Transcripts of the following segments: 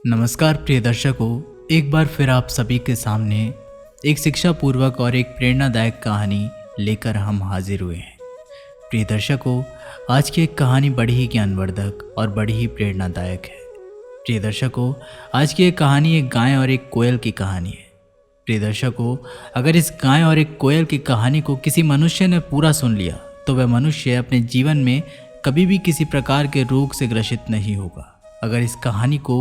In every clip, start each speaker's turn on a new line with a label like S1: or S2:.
S1: नमस्कार प्रिय दर्शकों, एक बार फिर आप सभी के सामने एक शिक्षा पूर्वक और एक प्रेरणादायक कहानी लेकर हम हाजिर हुए हैं। प्रिय दर्शकों, आज की एक कहानी बड़ी ही ज्ञानवर्धक और बड़ी ही प्रेरणादायक है। प्रिय दर्शकों, आज की एक कहानी एक गाय और एक कोयल की कहानी है। प्रिय दर्शकों, अगर इस गाय और एक कोयल की कहानी को किसी मनुष्य ने पूरा सुन लिया तो वह मनुष्य अपने जीवन में कभी भी किसी प्रकार के रोग से ग्रसित नहीं होगा। अगर इस कहानी को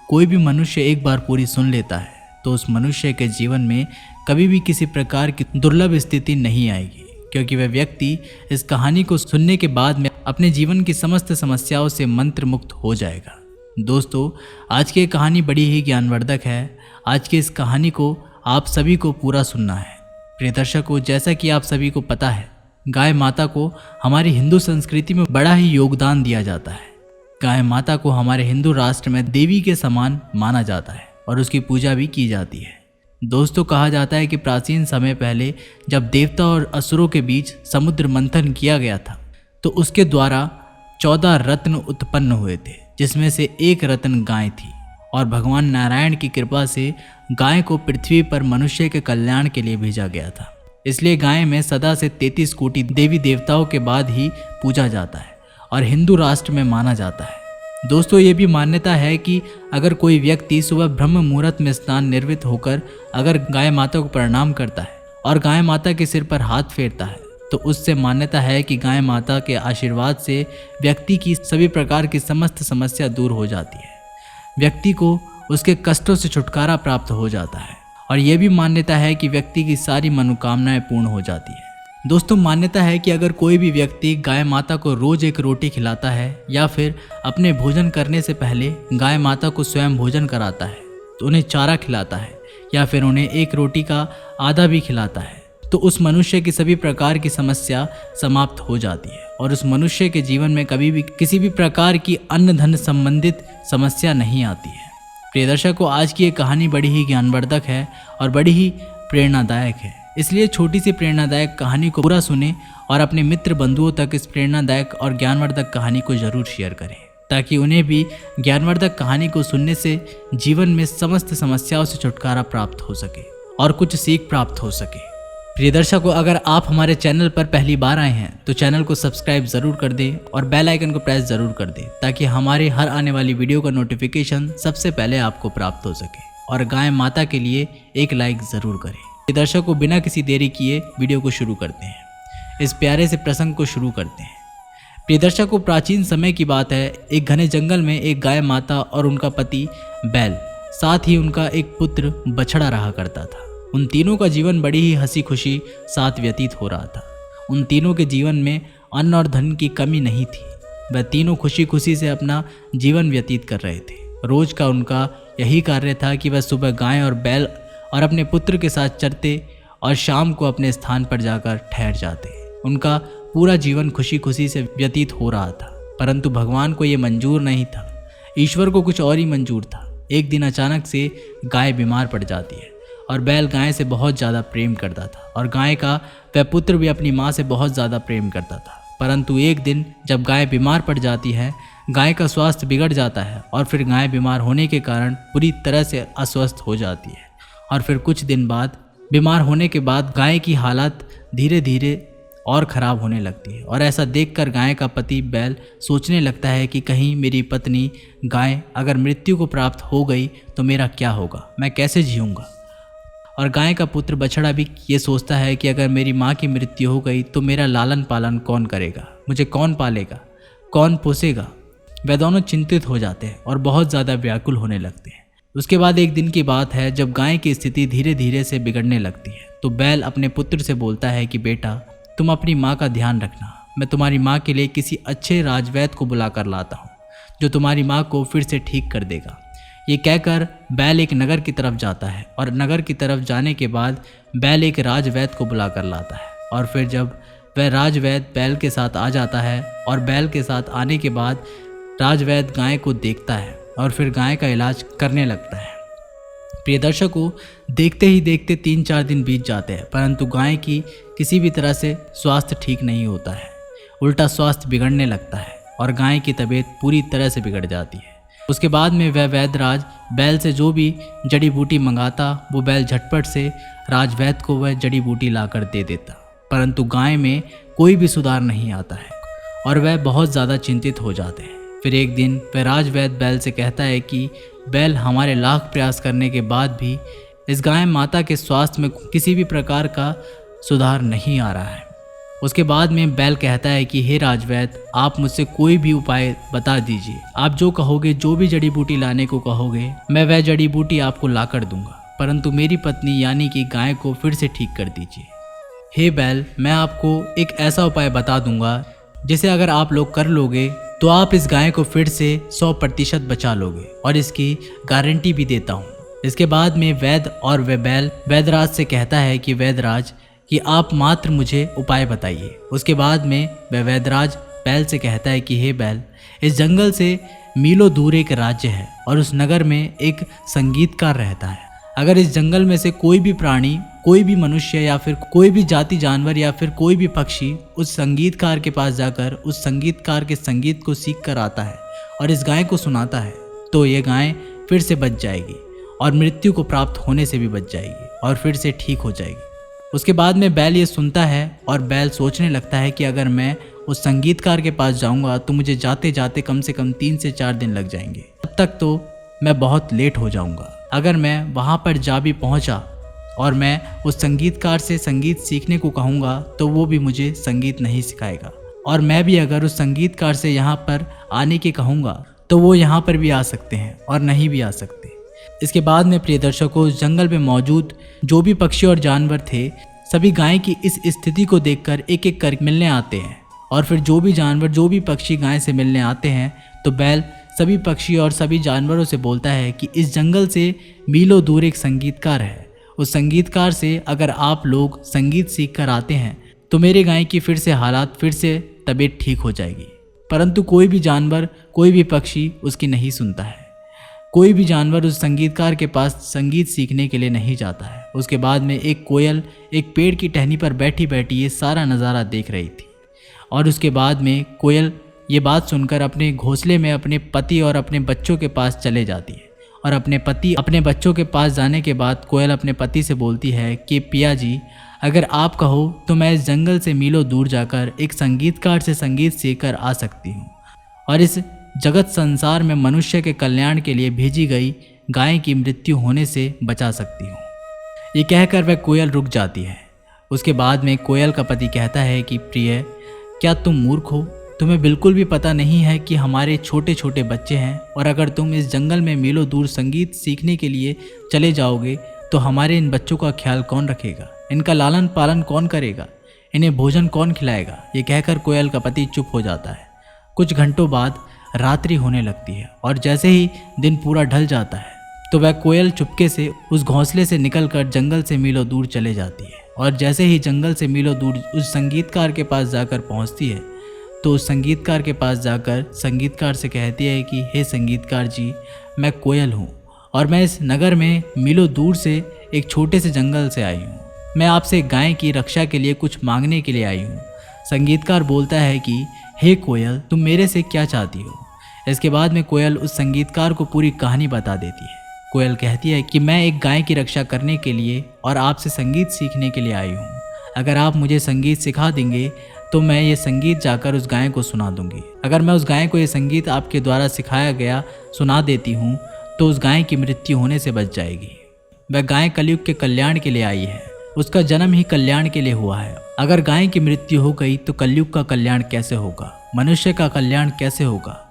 S1: कोई भी मनुष्य एक बार पूरी सुन लेता है तो उस मनुष्य के जीवन में कभी भी किसी प्रकार की दुर्लभ स्थिति नहीं आएगी, क्योंकि वह व्यक्ति इस कहानी को सुनने के बाद में अपने जीवन की समस्त समस्याओं से मंत्र मुक्त हो जाएगा। दोस्तों, आज की कहानी बड़ी ही ज्ञानवर्धक है। आज की इस कहानी को आप सभी को पूरा सुनना है। प्रिय दर्शकों, जैसा कि आप सभी को पता है, गाय माता को हमारी हिंदू संस्कृति में बड़ा ही योगदान दिया जाता है। गाय माता को हमारे हिंदू राष्ट्र में देवी के समान माना जाता है और उसकी पूजा भी की जाती है। दोस्तों, कहा जाता है कि प्राचीन समय पहले जब देवता और असुरों के बीच समुद्र मंथन किया गया था तो उसके द्वारा 14 रत्न उत्पन्न हुए थे, जिसमें से एक रत्न गाय थी। और भगवान नारायण की कृपा से गाय को पृथ्वी पर मनुष्य के कल्याण के लिए भेजा गया था। इसलिए गाय में सदा से 33 कोटि देवी देवताओं के बाद ही पूजा जाता है और हिंदू राष्ट्र में माना जाता है। दोस्तों, ये भी मान्यता है कि अगर कोई व्यक्ति सुबह ब्रह्म मुहूर्त में स्नान निर्वित होकर अगर गाय माता को प्रणाम करता है और गाय माता के सिर पर हाथ फेरता है तो उससे मान्यता है कि गाय माता के आशीर्वाद से व्यक्ति की सभी प्रकार की समस्त समस्या दूर हो जाती है, व्यक्ति को उसके कष्टों से छुटकारा प्राप्त हो जाता है। और यह भी मान्यता है कि व्यक्ति की सारी मनोकामनाएं पूर्ण हो जाती है। दोस्तों, मान्यता है कि अगर कोई भी व्यक्ति गाय माता को रोज एक रोटी खिलाता है या फिर अपने भोजन करने से पहले गाय माता को स्वयं भोजन कराता है, तो उन्हें चारा खिलाता है या फिर उन्हें एक रोटी का आधा भी खिलाता है, तो उस मनुष्य की सभी प्रकार की समस्या समाप्त हो जाती है और उस मनुष्य के जीवन में कभी भी किसी भी प्रकार की अन्न धन संबंधित समस्या नहीं आती है। प्रिय दर्शकों, आज की ये कहानी बड़ी ही ज्ञानवर्धक है और बड़ी ही प्रेरणादायक है। इसलिए छोटी सी प्रेरणादायक कहानी को पूरा सुने और अपने मित्र बंधुओं तक इस प्रेरणादायक और ज्ञानवर्धक कहानी को जरूर शेयर करें, ताकि उन्हें भी ज्ञानवर्धक कहानी को सुनने से जीवन में समस्त समस्याओं से छुटकारा प्राप्त हो सके और कुछ सीख प्राप्त हो सके। प्रिय दर्शकों, अगर आप हमारे चैनल पर पहली बार आए हैं तो चैनल को सब्सक्राइब ज़रूर कर दें और बेल आइकन को प्रेस ज़रूर कर दें, ताकि हमारे हर आने वाली वीडियो का नोटिफिकेशन सबसे पहले आपको प्राप्त हो सके। और गाय माता के लिए एक लाइक ज़रूर करें। दर्शकों, बिना किसी देरी किए वीडियो को शुरू करते हैं। इस प्यारे से प्रसंग को शुरू करते हैं। प्रिय दर्शकों, प्राचीन समय की बात है। एक घने जंगल में एक गाय माता और उनका पति बैल, साथ ही उनका एक पुत्र बछड़ा रहा करता था। उन तीनों का जीवन बड़ी ही हंसी खुशी साथ व्यतीत हो रहा था। उन तीनों के जीवन में अन्न और धन की कमी नहीं थी। वह तीनों खुशी खुशी से अपना जीवन व्यतीत कर रहे थे। रोज का उनका यही कार्य था कि वह सुबह गाय और बैल और अपने पुत्र के साथ चरते और शाम को अपने स्थान पर जाकर ठहर जाते। उनका पूरा जीवन खुशी खुशी से व्यतीत हो रहा था, परंतु भगवान को ये मंजूर नहीं था। ईश्वर को कुछ और ही मंजूर था। एक दिन अचानक से गाय बीमार पड़ जाती है और बैल गाय से बहुत ज़्यादा प्रेम करता था और गाय का वह पुत्र भी अपनी माँ से बहुत ज़्यादा प्रेम करता था। परंतु एक दिन जब गाय बीमार पड़ जाती है, गाय का स्वास्थ्य बिगड़ जाता है और फिर गाय बीमार होने के कारण पूरी तरह से अस्वस्थ हो जाती है। और फिर कुछ दिन बाद बीमार होने के बाद गाय की हालत धीरे धीरे और ख़राब होने लगती है। और ऐसा देखकर गाय का पति बैल सोचने लगता है कि कहीं मेरी पत्नी गाय अगर मृत्यु को प्राप्त हो गई तो मेरा क्या होगा, मैं कैसे जीऊँगा। और गाय का पुत्र बछड़ा भी ये सोचता है कि अगर मेरी माँ की मृत्यु हो गई तो मेरा लालन पालन कौन करेगा, मुझे कौन पालेगा, कौन पोसेगा। वे दोनों चिंतित हो जाते हैं और बहुत ज़्यादा व्याकुल होने लगते हैं। उसके बाद एक दिन की बात है, जब गाय की स्थिति धीरे धीरे से बिगड़ने लगती है तो बैल अपने पुत्र से बोलता है कि बेटा, तुम अपनी माँ का ध्यान रखना। मैं तुम्हारी माँ के लिए किसी अच्छे राजवैद्य को बुला कर लाता हूँ जो तुम्हारी माँ को फिर से ठीक कर देगा। ये कहकर बैल एक नगर की तरफ जाता है और नगर की तरफ जाने के बाद बैल एक राजवैद्य को बुला कर लाता है। और फिर जब वह राजवैद्य बैल के साथ आ जाता है और बैल के साथ आने के बाद राजवैद्य गाय को देखता है और फिर गाय का इलाज करने लगता है। प्रिय दर्शकों, देखते ही देखते 3-4 दिन बीत जाते हैं, परंतु गाय की किसी भी तरह से स्वास्थ्य ठीक नहीं होता है। उल्टा स्वास्थ्य बिगड़ने लगता है और गाय की तबीयत पूरी तरह से बिगड़ जाती है। उसके बाद में वह वैद्यराज बैल से जो भी जड़ी बूटी मंगाता वो बैल झटपट से राजवैद्य को वह जड़ी बूटी लाकर दे देता। परंतु गाय में कोई भी सुधार नहीं आता है और वह बहुत ज़्यादा चिंतित हो जाते हैं। फिर एक दिन वह राजवैद्य बैल से कहता है कि बैल, हमारे लाख प्रयास करने के बाद भी इस गाय माता के स्वास्थ्य में किसी भी प्रकार का सुधार नहीं आ रहा है। उसके बाद में बैल कहता है कि हे राजवैद्य, आप मुझसे कोई भी उपाय बता दीजिए। आप जो कहोगे, जो भी जड़ी बूटी लाने को कहोगे, मैं वह जड़ी बूटी आपको ला कर दूंगा, परंतु मेरी पत्नी यानी कि गाय को फिर से ठीक कर दीजिए। हे बैल, मैं आपको एक ऐसा उपाय बता दूंगा जिसे अगर आप लोग कर लोगे तो आप इस गाय को फिर से 100% बचा लोगे और इसकी गारंटी भी देता हूँ। इसके बाद में वैद्य और वह बैल वैद्यराज से कहता है कि वैद्यराज कि आप मात्र मुझे उपाय बताइए। उसके बाद में वह वैद्यराज बैल से कहता है कि हे बैल, इस जंगल से मीलों दूर एक राज्य है और उस नगर में एक संगीतकार रहता है। अगर इस जंगल में से कोई भी प्राणी, कोई भी मनुष्य या फिर कोई भी जाति जानवर या फिर कोई भी पक्षी उस संगीतकार के पास जाकर उस संगीतकार के संगीत को सीख कर आता है और इस गाय को सुनाता है, तो ये गाय फिर से बच जाएगी और मृत्यु को प्राप्त होने से भी बच जाएगी और फिर से ठीक हो जाएगी। उसके बाद में बैल ये सुनता है और बैल सोचने लगता है कि अगर मैं उस संगीतकार के पास जाऊंगा तो मुझे जाते जाते कम से कम 3 से 4 दिन लग जाएंगे। तब तक तो मैं बहुत लेट हो जाऊंगा। अगर मैं वहाँ पर जा भी पहुँचा और मैं उस संगीतकार से संगीत सीखने को कहूँगा तो वो भी मुझे संगीत नहीं सिखाएगा, और मैं भी अगर उस संगीतकार से यहाँ पर आने के कहूँगा तो वो यहाँ पर भी आ सकते हैं और नहीं भी आ सकते। इसके बाद में प्रिय दर्शकों, उस जंगल में मौजूद जो भी पक्षी और जानवर थे सभी गाय की इस स्थिति को देखकर एक एक कर मिलने आते हैं, और फिर जो भी जानवर, जो भी पक्षी गाय से मिलने आते हैं तो बैल सभी पक्षी और सभी जानवरों से बोलता है कि इस जंगल से मीलों दूर एक संगीतकार है। उस संगीतकार से अगर आप लोग संगीत सीख कर आते हैं तो मेरे गाय की फिर से हालात, फिर से तबीयत ठीक हो जाएगी। परंतु कोई भी जानवर, कोई भी पक्षी उसकी नहीं सुनता है। कोई भी जानवर उस संगीतकार के पास संगीत सीखने के लिए नहीं जाता है। उसके बाद में एक कोयल एक पेड़ की टहनी पर बैठी बैठी ये सारा नज़ारा देख रही थी, और उसके बाद में कोयल ये बात सुनकर अपने घोंसले में अपने पति और अपने बच्चों के पास चले जाती है। और अपने बच्चों के पास जाने के बाद कोयल अपने पति से बोलती है कि पिया जी, अगर आप कहो तो मैं इस जंगल से मीलों दूर जाकर एक संगीतकार से संगीत सीख कर आ सकती हूँ और इस जगत संसार में मनुष्य के कल्याण के लिए भेजी गई गाय की मृत्यु होने से बचा सकती हूँ। ये कहकर वह कोयल रुक जाती है। उसके बाद में कोयल का पति कहता है कि प्रिय, क्या तुम मूर्ख हो? तुम्हें बिल्कुल भी पता नहीं है कि हमारे छोटे छोटे बच्चे हैं, और अगर तुम इस जंगल में मीलों दूर संगीत सीखने के लिए चले जाओगे तो हमारे इन बच्चों का ख्याल कौन रखेगा? इनका लालन पालन कौन करेगा? इन्हें भोजन कौन खिलाएगा? ये कहकर कोयल का पति चुप हो जाता है। कुछ घंटों बाद रात्रि होने लगती है और जैसे ही दिन पूरा ढल जाता है तो वह कोयल चुपके से उस घोंसले से निकलकर जंगल से मीलों दूर चले जाती है। और जैसे ही जंगल से मीलों दूर उस संगीतकार के पास जाकर पहुंचती है तो उस संगीतकार के पास जाकर संगीतकार से कहती है कि हे संगीतकार जी, मैं कोयल हूँ और मैं इस नगर में मीलों दूर से एक छोटे से जंगल से आई हूँ। मैं आपसे गाय की रक्षा के लिए कुछ मांगने के लिए आई हूँ। संगीतकार बोलता है कि हे कोयल, तुम मेरे से क्या चाहती हो? इसके बाद में कोयल उस संगीतकार को पूरी कहानी बता देती है। कोयल कहती है कि मैं एक गाय की रक्षा करने के लिए और आपसे संगीत सीखने के लिए आई हूँ। अगर आप मुझे संगीत सिखा देंगे तो मैं ये संगीत जाकर उस गाय को सुना दूंगी। अगर मैं उस गाय को ये संगीत आपके द्वारा सिखाया गया सुना देती हूँ तो उस गाय की मृत्यु होने से बच जाएगी। वह गाय कलयुग के कल्याण के लिए आई है, उसका जन्म ही कल्याण के लिए हुआ है। अगर गाय की मृत्यु हो गई तो कलयुग का कल्याण कैसे होगा? मनुष्य का कल्याण कैसे होगा?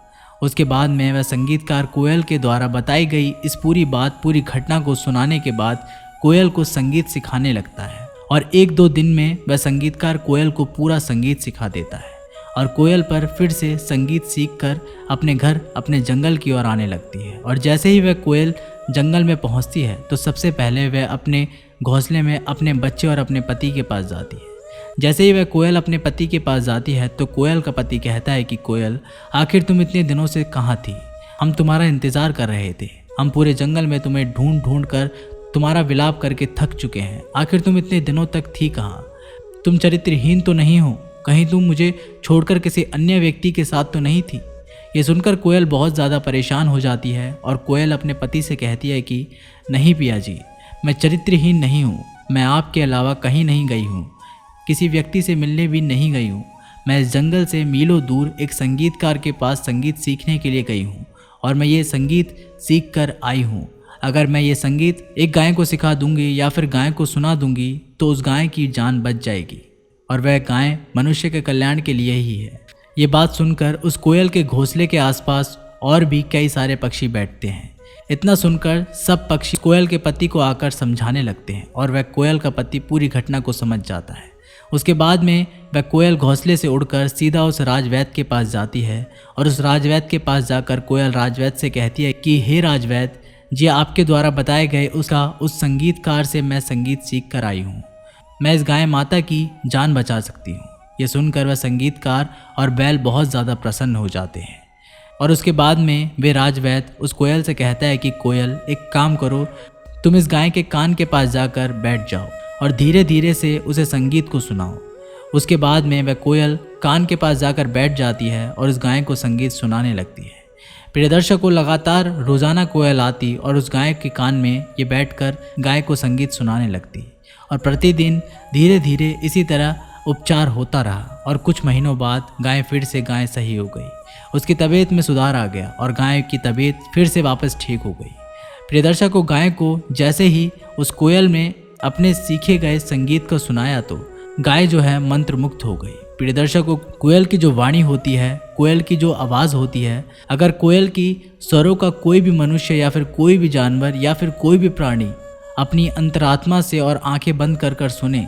S1: उसके बाद में वह संगीतकार कोयल के द्वारा बताई गई इस पूरी घटना को सुनाने के बाद कोयल को संगीत सिखाने लगता है, और 1-2 दिन में वह संगीतकार कोयल को पूरा संगीत सिखा देता है और कोयल पर फिर से संगीत सीखकर अपने घर, अपने जंगल की ओर आने लगती है। और जैसे ही वह कोयल जंगल में पहुंचती है तो सबसे पहले वह अपने घोंसले में अपने बच्चे और अपने पति के पास जाती है। जैसे ही वह कोयल अपने पति के पास जाती है तो कोयल का पति कहता है कि कोयल, आखिर तुम इतने दिनों से कहाँ थी? हम तुम्हारा इंतज़ार कर रहे थे। हम पूरे जंगल में तुम्हें ढूंढ ढूंढ कर तुम्हारा विलाप करके थक चुके हैं। आखिर तुम इतने दिनों तक थी कहाँ? तुम चरित्रहीन तो नहीं हो? कहीं तुम मुझे छोड़कर किसी अन्य व्यक्ति के साथ तो नहीं थी? ये सुनकर कोयल बहुत ज़्यादा परेशान हो जाती है और कोयल अपने पति से कहती है कि नहीं पिया जी, मैं चरित्रहीन नहीं हूँ, मैं आपके अलावा कहीं नहीं गई हूँ, किसी व्यक्ति से मिलने भी नहीं गई हूँ। मैं इस जंगल से मीलों दूर एक संगीतकार के पास संगीत सीखने के लिए गई हूँ और मैं ये संगीत सीख कर आई हूँ। अगर मैं ये संगीत एक गाय को सिखा दूंगी या फिर गाय को सुना दूंगी तो उस गाय की जान बच जाएगी और वह गाय मनुष्य के कल्याण के लिए ही है। ये बात सुनकर उस कोयल के घोंसले के आसपास और भी कई सारे पक्षी बैठते हैं। इतना सुनकर सब पक्षी कोयल के पति को आकर समझाने लगते हैं और वह कोयल का पति पूरी घटना को समझ जाता है। उसके बाद में वह कोयल घोंसले से उड़कर सीधा उस राजवैद्य के पास जाती है और उस राजवैद्य के पास जाकर कोयल राजवैद्य से कहती है कि हे राजवैद्य जी, आपके द्वारा बताए गए उस संगीतकार से मैं संगीत सीख कर आई हूँ। मैं इस गाय माता की जान बचा सकती हूँ। ये सुनकर वह संगीतकार और बैल बहुत ज़्यादा प्रसन्न हो जाते हैं और उसके बाद में वे राजवैद्य उस कोयल से कहता है कि कोयल एक काम करो, तुम इस गाय के कान के पास जाकर बैठ जाओ और धीरे धीरे से उसे संगीत को सुनाओ। उसके बाद में वह कोयल कान के पास जाकर बैठ जाती है और उस गाय को संगीत सुनाने लगती है। प्रिय दर्शकों, लगातार रोज़ाना कोयल आती और उस गाय के कान में ये बैठकर गाय को संगीत सुनाने लगती और प्रतिदिन धीरे धीरे इसी तरह उपचार होता रहा और कुछ महीनों बाद गाय फिर से गाय सही हो गई। उसकी तबीयत में सुधार आ गया और गाय की तबीयत फिर से वापस ठीक हो गई। प्रिय दर्शकों, गाय को जैसे ही उस कोयल में अपने सीखे गए संगीत को सुनाया तो गाय जो है मंत्र मुक्त हो गई। प्रिय दर्शकों, कोयल की जो वाणी होती है, कोयल की जो आवाज़ होती है, अगर कोयल की स्वरों का कोई भी मनुष्य या फिर कोई भी जानवर या फिर कोई भी प्राणी अपनी अंतरात्मा से और आंखें बंद कर कर सुने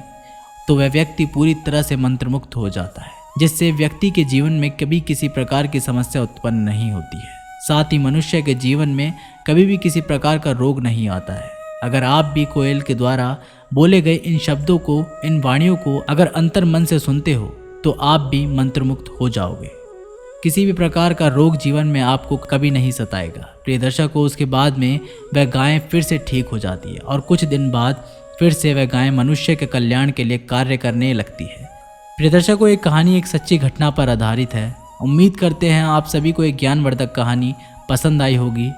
S1: तो वह व्यक्ति पूरी तरह से मंत्रमुक्त हो जाता है, जिससे व्यक्ति के जीवन में कभी किसी प्रकार की समस्या उत्पन्न नहीं होती है। साथ ही मनुष्य के जीवन में कभी भी किसी प्रकार का रोग नहीं आता है। अगर आप भी कोयल के द्वारा बोले गए इन शब्दों को, इन वाणियों को अगर अंतर मन से सुनते हो तो आप भी मंत्रमुक्त हो जाओगे। किसी भी प्रकार का रोग जीवन में आपको कभी नहीं सताएगा। प्रिय दर्शकों, उसके बाद में वह गाय फिर से ठीक हो जाती है और कुछ दिन बाद फिर से वह गाय मनुष्य के कल्याण के लिए कार्य करने लगती है। प्रिय दर्शकों, एक कहानी एक सच्ची घटना पर आधारित है। उम्मीद करते हैं आप सभी को एक ज्ञानवर्धक कहानी पसंद आई होगी।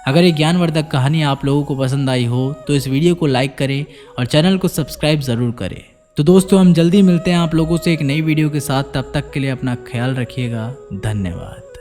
S1: अगर ये ज्ञानवर्धक कहानी आप लोगों को पसंद आई हो तो इस वीडियो को लाइक करें और चैनल को सब्सक्राइब ज़रूर करें। तो दोस्तों, हम जल्दी मिलते हैं आप लोगों से एक नई वीडियो के साथ। तब तक के लिए अपना ख्याल रखिएगा। धन्यवाद।